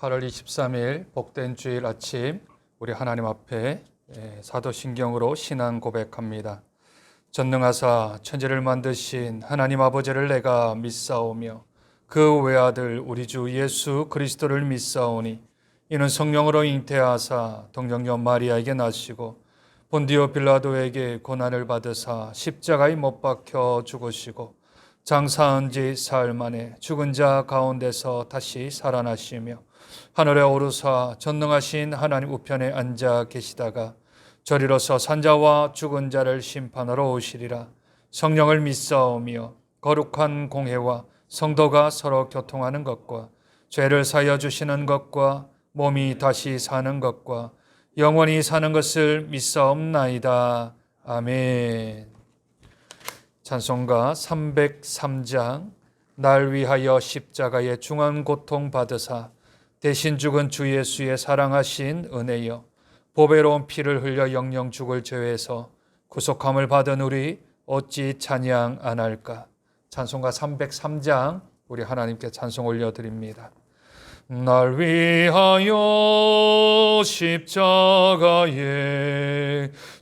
8월 23일 복된 주일 아침 우리 하나님 앞에 사도신경으로 신앙 고백합니다. 전능하사 천지를 만드신 하나님 아버지를 내가 믿사오며 그 외아들 우리 주 예수 그리스도를 믿사오니 이는 성령으로 잉태하사 동정녀 마리아에게 나시고 본디오 빌라도에게 고난을 받으사 십자가에 못 박혀 죽으시고 장사한 지 사흘 만에 죽은 자 가운데서 다시 살아나시며 하늘에 오르사 전능하신 하나님 우편에 앉아 계시다가 저리로서 산자와 죽은 자를 심판하러 오시리라. 성령을 믿사오며 거룩한 공회와 성도가 서로 교통하는 것과 죄를 사하여 주시는 것과 몸이 다시 사는 것과 영원히 사는 것을 믿사옵나이다. 아멘. 찬송가 303장 날 위하여 십자가의 중한 고통 받으사 대신 죽은 주 예수의 사랑하신 은혜여 보배로운 피를 흘려 영영 죽을 죄에서 구속함을 받은 우리 어찌 찬양 안 할까. 찬송가 303장 우리 하나님께 찬송 올려드립니다. 날 위하여 십자가에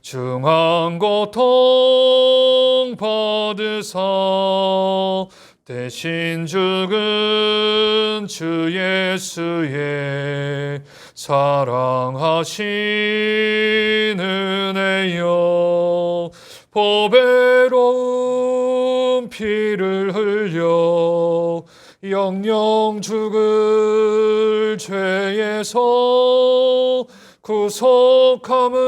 중한 고통 받으사 대신 죽은 주 예수의 사랑하신 은혜여 보배로운 피를 흘려 영영 죽을 죄에서 구속함을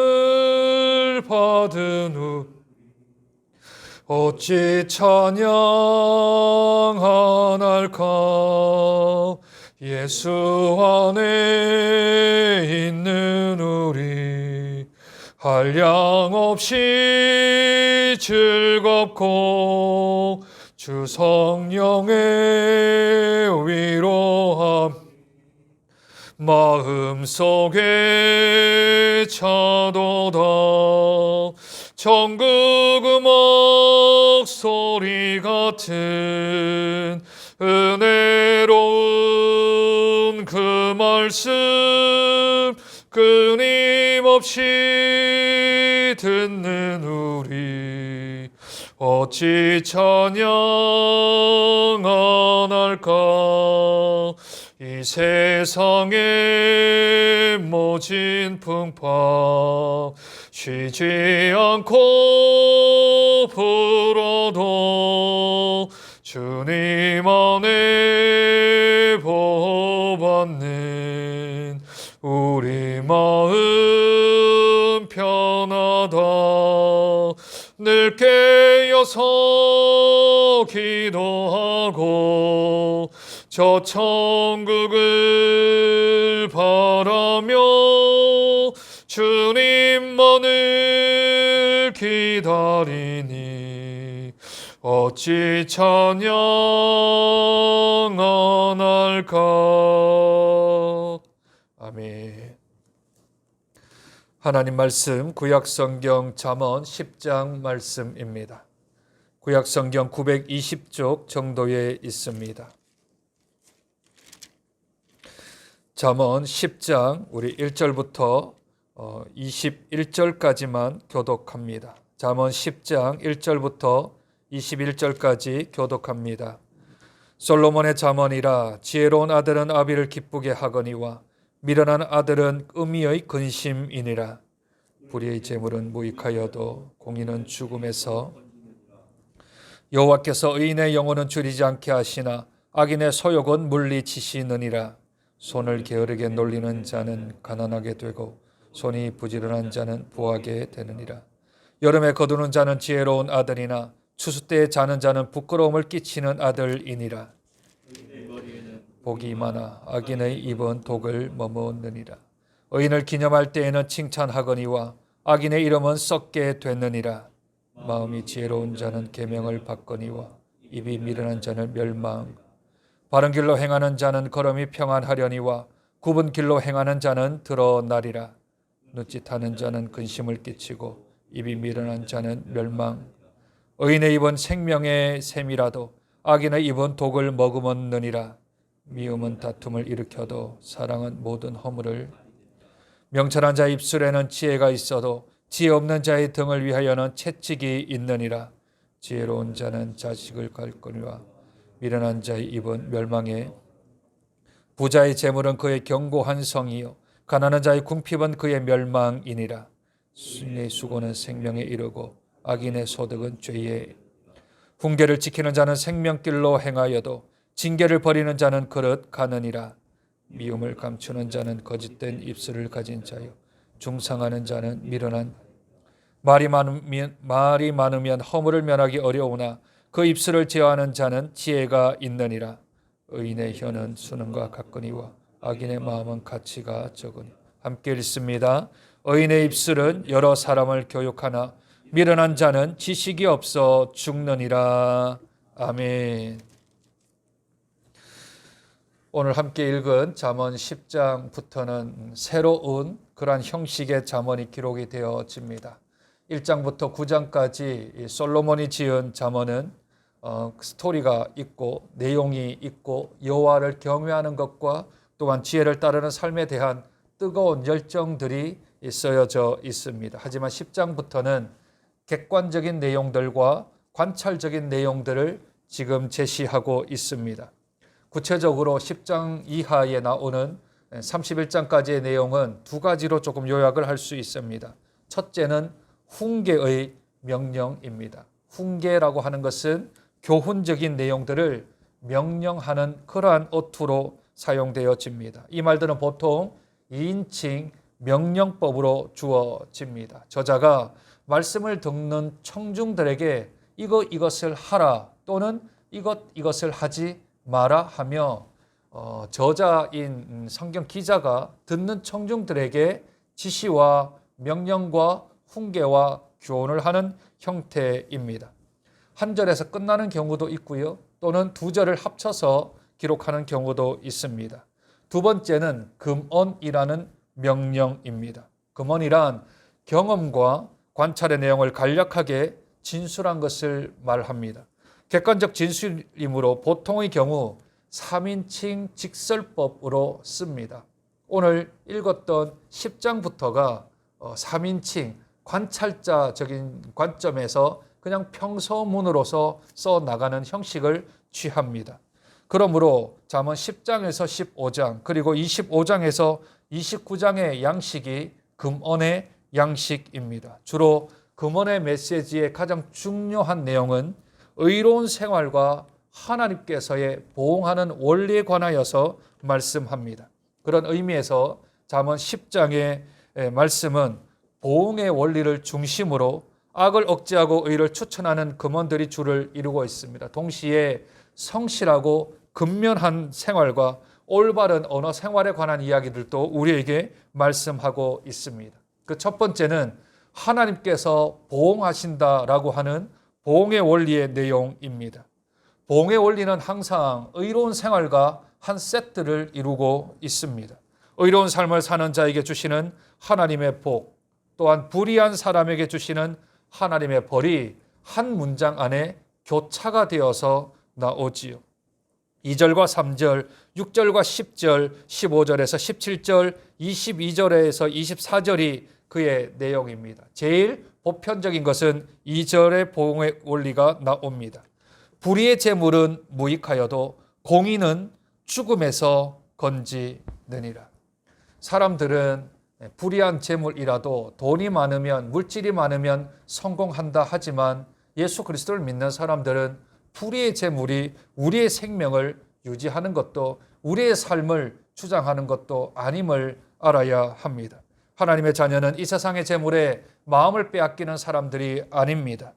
받은 후 어찌 찬양 안 할까. 예수 안에 있는 우리 한량없이 즐겁고 주 성령의 위로함 마음속에 차도다. 천국 음악 소리 같은 은혜로운 그 말씀 끊임없이 듣는 우리 어찌 찬양 안 할까. 이 세상의 모진 풍파 쉬지 않고 불어도 주님 안에 보호받는 우리 마음 편하다. 늘 깨어서 기도하고 저 천국을 바라며 주님만을 기다리니 어찌 찬양 안 할까. 아멘. 하나님 말씀 구약성경 잠언 10장 말씀입니다. 구약성경 920쪽 정도에 있습니다. 잠언 10장 우리 1절부터 21절까지만 교독합니다. 잠언 10장 1절부터 21절까지 교독합니다. 솔로몬의 잠언이라. 지혜로운 아들은 아비를 기쁘게 하거니와 미련한 아들은 의미의 근심이니라. 불의의 재물은 무익하여도 공의는 죽음에서 여호와께서 의인의 영혼은 줄이지 않게 하시나 악인의 소욕은 물리치시느니라. 손을 게으르게 놀리는 자는 가난하게 되고 손이 부지런한 자는 부하게 되느니라. 여름에 거두는 자는 지혜로운 아들이나 추수 때에 자는 자는 부끄러움을 끼치는 아들이니라. 복이 많아 악인의 입은 독을 머무느니라. 의인을 기념할 때에는 칭찬하거니와 악인의 이름은 썩게 되느니라. 마음이 지혜로운 자는 계명을 받거니와 입이 미련한 자는 멸망. 바른 길로 행하는 자는 걸음이 평안하려니와 굽은 길로 행하는 자는 드러나리라. 눕짓하는 자는 근심을 끼치고 입이 미련한 자는 멸망. 의인의 입은 생명의 샘이라도 악인의 입은 독을 머금었느니라. 미움은 다툼을 일으켜도 사랑은 모든 허물을. 명철한 자의 입술에는 지혜가 있어도 지혜 없는 자의 등을 위하여는 채찍이 있느니라. 지혜로운 자는 자식을 갈거니와 미련한 자의 입은 멸망에. 부자의 재물은 그의 견고한 성이요 가난한 자의 궁핍은 그의 멸망이니라. 수인의 수고는 생명에 이르고 악인의 소득은 죄에. 훈계를 지키는 자는 생명길로 행하여도 징계를 버리는 자는 그릇 가느니라. 미움을 감추는 자는 거짓된 입술을 가진 자요 중상하는 자는 미련한. 말이 많으면 허물을 면하기 어려우나 그 입술을 제어하는 자는 지혜가 있느니라. 의인의 혀는 수능과 같거니와 악인의 마음은 가치가 적으니. 함께 읽습니다. 의인의 입술은 여러 사람을 교육하나 미련한 자는 지식이 없어 죽느니라. 아멘. 오늘 함께 읽은 잠언 10장부터는 새로운 그러한 형식의 잠언이 기록이 되어집니다. 1장부터 9장까지 솔로몬이 지은 잠언은 스토리가 있고 내용이 있고 여호와를 경외하는 것과 또한 지혜를 따르는 삶에 대한 뜨거운 열정들이 쓰여져 있습니다. 하지만 10장부터는 객관적인 내용들과 관찰적인 내용들을 지금 제시하고 있습니다. 구체적으로 10장 이하에 나오는 31장까지의 내용은 두 가지로 조금 요약을 할 수 있습니다. 첫째는 훈계의 명령입니다. 훈계라고 하는 것은 교훈적인 내용들을 명령하는 그러한 어투로 사용되어집니다. 이 말들은 보통 2인칭 명령법으로 주어집니다. 저자가 말씀을 듣는 청중들에게 이것을 하라 또는 이것을 하지 마라 하며 저자인 성경 기자가 듣는 청중들에게 지시와 명령과 훈계와 교훈을 하는 형태입니다. 한 절에서 끝나는 경우도 있고요. 또는 두 절을 합쳐서 기록하는 경우도 있습니다. 두 번째는 금언이라는 명령입니다. 금언이란 경험과 관찰의 내용을 간략하게 진술한 것을 말합니다. 객관적 진술이므로 보통의 경우 3인칭 직설법으로 씁니다. 오늘 읽었던 10장부터가 3인칭 관찰자적인 관점에서 그냥 평서문으로서 써나가는 형식을 취합니다. 그러므로 잠언 10장에서 15장 그리고 25장에서 29장의 양식이 금언의 양식입니다. 주로 금언의 메시지의 가장 중요한 내용은 의로운 생활과 하나님께서의 보응하는 원리에 관하여서 말씀합니다. 그런 의미에서 잠언 10장의 말씀은 보응의 원리를 중심으로 악을 억제하고 의를 추천하는 금언들이 주를 이루고 있습니다. 동시에 성실하고 근면한 생활과 올바른 언어 생활에 관한 이야기들도 우리에게 말씀하고 있습니다. 그 첫 번째는 하나님께서 보응하신다라고 하는 보응의 원리의 내용입니다. 보응의 원리는 항상 의로운 생활과 한 세트를 이루고 있습니다. 의로운 삶을 사는 자에게 주시는 하나님의 복, 또한 불의한 사람에게 주시는 하나님의 벌이 한 문장 안에 교차가 되어서 나오지요. 2절과 3절, 6절과 10절, 15절에서 17절, 22절에서 24절이 그의 내용입니다. 제일 보편적인 것은 2절의 보응의 원리가 나옵니다. 불의의 재물은 무익하여도 공의는 죽음에서 건지느니라. 사람들은 불의한 재물이라도 돈이 많으면 물질이 많으면 성공한다 하지만 예수 그리스도를 믿는 사람들은 불의의 재물이 우리의 생명을 유지하는 것도 우리의 삶을 주장하는 것도 아님을 알아야 합니다. 하나님의 자녀는 이 세상의 재물에 마음을 빼앗기는 사람들이 아닙니다.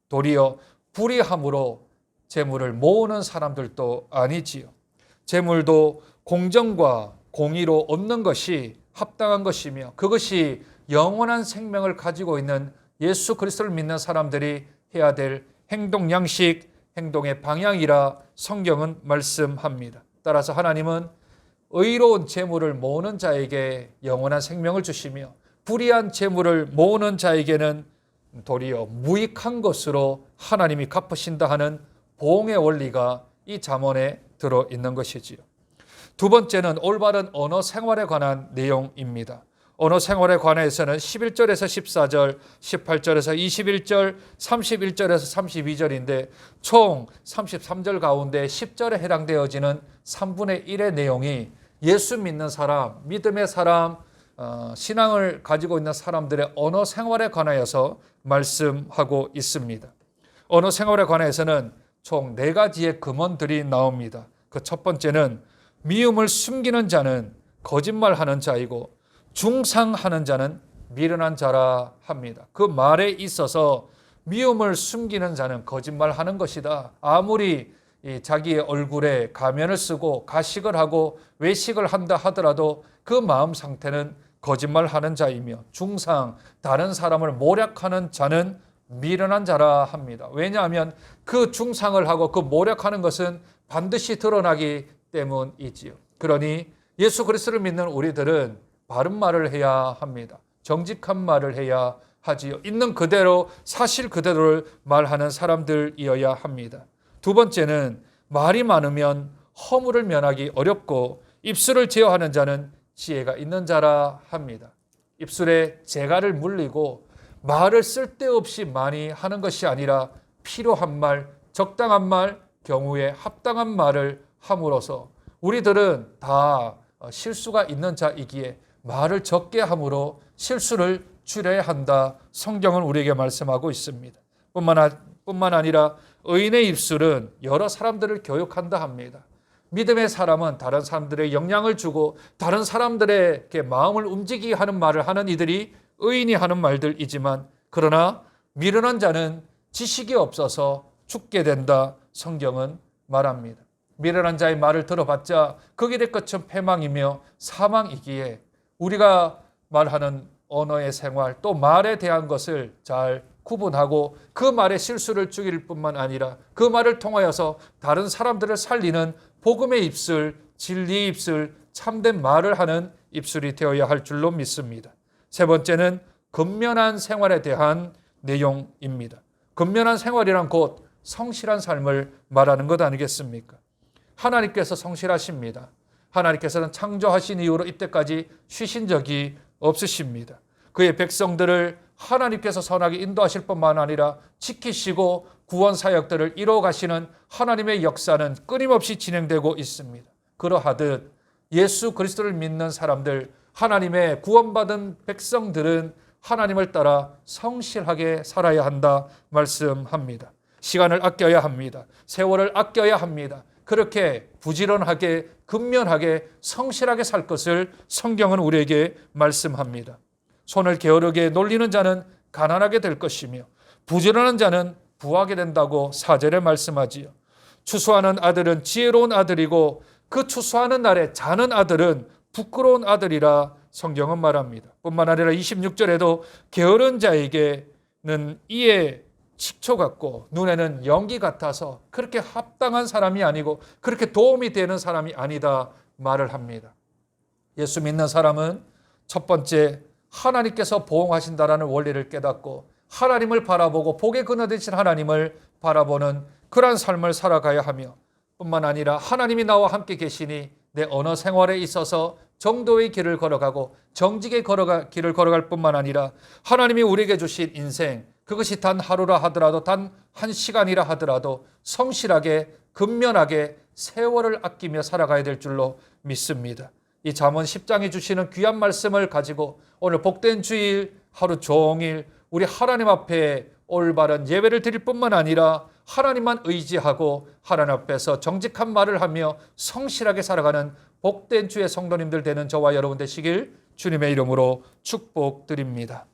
도리어 불의함으로 재물을 모으는 사람들도 아니지요. 재물도 공정과 공의로 얻는 것이 합당한 것이며 그것이 영원한 생명을 가지고 있는 예수 그리스도를 믿는 사람들이 해야 될 행동 양식, 행동의 방향이라 성경은 말씀합니다. 따라서 하나님은 의로운 재물을 모으는 자에게 영원한 생명을 주시며 불의한 재물을 모으는 자에게는 도리어 무익한 것으로 하나님이 갚으신다 하는 보응의 원리가 이 잠언에 들어있는 것이지요. 두 번째는 올바른 언어 생활에 관한 내용입니다. 언어 생활에 관해서는 11절에서 14절, 18절에서 21절, 31절에서 32절인데 총 33절 가운데 10절에 해당되어지는 3분의 1의 내용이 예수 믿는 사람, 믿음의 사람, 신앙을 가지고 있는 사람들의 언어 생활에 관하여서 말씀하고 있습니다. 언어 생활에 관해서는 총 4가지의 금언들이 나옵니다. 그 첫 번째는 미움을 숨기는 자는 거짓말하는 자이고 중상하는 자는 미련한 자라 합니다. 그 말에 있어서 미움을 숨기는 자는 거짓말하는 것이다. 아무리 자기의 얼굴에 가면을 쓰고 가식을 하고 외식을 한다 하더라도 그 마음 상태는 거짓말하는 자이며 중상, 다른 사람을 모략하는 자는 미련한 자라 합니다. 왜냐하면 그 중상을 하고 그 모략하는 것은 반드시 드러나기 때문이지요. 그러니 예수 그리스도를 믿는 우리들은 바른 말을 해야 합니다. 정직한 말을 해야 하지요. 있는 그대로 사실 그대로를 말하는 사람들이어야 합니다. 두 번째는 말이 많으면 허물을 면하기 어렵고 입술을 제어하는 자는 지혜가 있는 자라 합니다. 입술에 재갈을 물리고 말을 쓸데없이 많이 하는 것이 아니라 필요한 말, 적당한 말, 경우에 합당한 말을 함으로써 우리들은 다 실수가 있는 자이기에 말을 적게 함으로 실수를 줄여야 한다. 성경은 우리에게 말씀하고 있습니다. 뿐만 아니라 의인의 입술은 여러 사람들을 교육한다 합니다. 믿음의 사람은 다른 사람들의 영향을 주고 다른 사람들의 마음을 움직이게 하는 말을 하는 이들이 의인이 하는 말들이지만 그러나 미련한 자는 지식이 없어서 죽게 된다. 성경은 말합니다. 미련한 자의 말을 들어봤자 그 길의 끝은 패망이며 사망이기에 우리가 말하는 언어의 생활 또 말에 대한 것을 잘 구분하고 그 말의 실수를 죽일 뿐만 아니라 그 말을 통하여서 다른 사람들을 살리는 복음의 입술, 진리의 입술, 참된 말을 하는 입술이 되어야 할 줄로 믿습니다. 세 번째는 근면한 생활에 대한 내용입니다. 근면한 생활이란 곧 성실한 삶을 말하는 것 아니겠습니까? 하나님께서 성실하십니다. 하나님께서는 창조하신 이후로 이때까지 쉬신 적이 없으십니다. 그의 백성들을 하나님께서 선하게 인도하실 뿐만 아니라 지키시고 구원 사역들을 이루어 가시는 하나님의 역사는 끊임없이 진행되고 있습니다. 그러하듯 예수 그리스도를 믿는 사람들, 하나님의 구원받은 백성들은 하나님을 따라 성실하게 살아야 한다 말씀합니다. 시간을 아껴야 합니다. 세월을 아껴야 합니다. 그렇게 부지런하게 근면하게 성실하게 살 것을 성경은 우리에게 말씀합니다. 손을 게으르게 놀리는 자는 가난하게 될 것이며 부지런한 자는 부하게 된다고 4절에 말씀하지요. 추수하는 아들은 지혜로운 아들이고 그 추수하는 날에 자는 아들은 부끄러운 아들이라 성경은 말합니다. 뿐만 아니라 26절에도 게으른 자에게는 이에 식초 같고 눈에는 연기 같아서 그렇게 합당한 사람이 아니고 그렇게 도움이 되는 사람이 아니다 말을 합니다. 예수 믿는 사람은 첫 번째 하나님께서 보응하신다라는 원리를 깨닫고 하나님을 바라보고 복의 근원 되신 하나님을 바라보는 그러한 삶을 살아가야 하며 뿐만 아니라 하나님이 나와 함께 계시니 내 언어 생활에 있어서 정도의 길을 걸어가고 정직의 길을 걸어갈 뿐만 아니라 하나님이 우리에게 주신 인생 그것이 단 하루라 하더라도 단 한 시간이라 하더라도 성실하게 근면하게 세월을 아끼며 살아가야 될 줄로 믿습니다. 이 잠언 10장에 주시는 귀한 말씀을 가지고 오늘 복된 주일 하루 종일 우리 하나님 앞에 올바른 예배를 드릴 뿐만 아니라 하나님만 의지하고 하나님 앞에서 정직한 말을 하며 성실하게 살아가는 복된 주의 성도님들 되는 저와 여러분 되시길 주님의 이름으로 축복드립니다.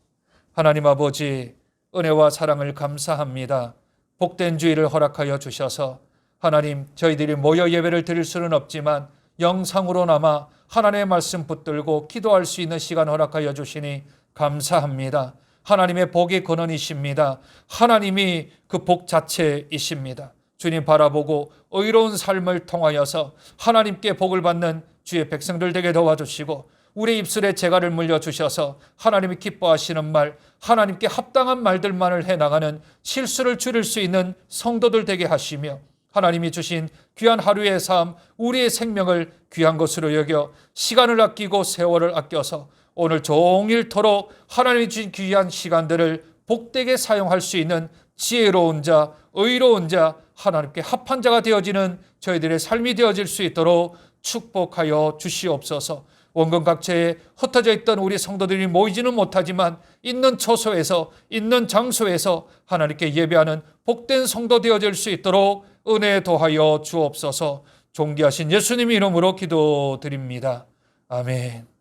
하나님 아버지 은혜와 사랑을 감사합니다. 복된 주일을 허락하여 주셔서 하나님 저희들이 모여 예배를 드릴 수는 없지만 영상으로나마 하나님의 말씀 붙들고 기도할 수 있는 시간 허락하여 주시니 감사합니다. 하나님의 복의 근원이십니다. 하나님이 그 복 자체이십니다. 주님 바라보고 의로운 삶을 통하여서 하나님께 복을 받는 주의 백성들 되게 도와주시고 우리 입술에 재갈을 물려주셔서 하나님이 기뻐하시는 말, 하나님께 합당한 말들만을 해나가는 실수를 줄일 수 있는 성도들 되게 하시며 하나님이 주신 귀한 하루의 삶, 우리의 생명을 귀한 것으로 여겨 시간을 아끼고 세월을 아껴서 오늘 종일토록 하나님이 주신 귀한 시간들을 복되게 사용할 수 있는 지혜로운 자, 의로운 자, 하나님께 합한 자가 되어지는 저희들의 삶이 되어질 수 있도록 축복하여 주시옵소서. 원근 각처에 흩어져 있던 우리 성도들이 모이지는 못하지만 있는 처소에서, 있는 장소에서 하나님께 예배하는 복된 성도 되어질 수 있도록 은혜 도하여 주옵소서. 존귀하신 예수님 이름으로 기도드립니다. 아멘.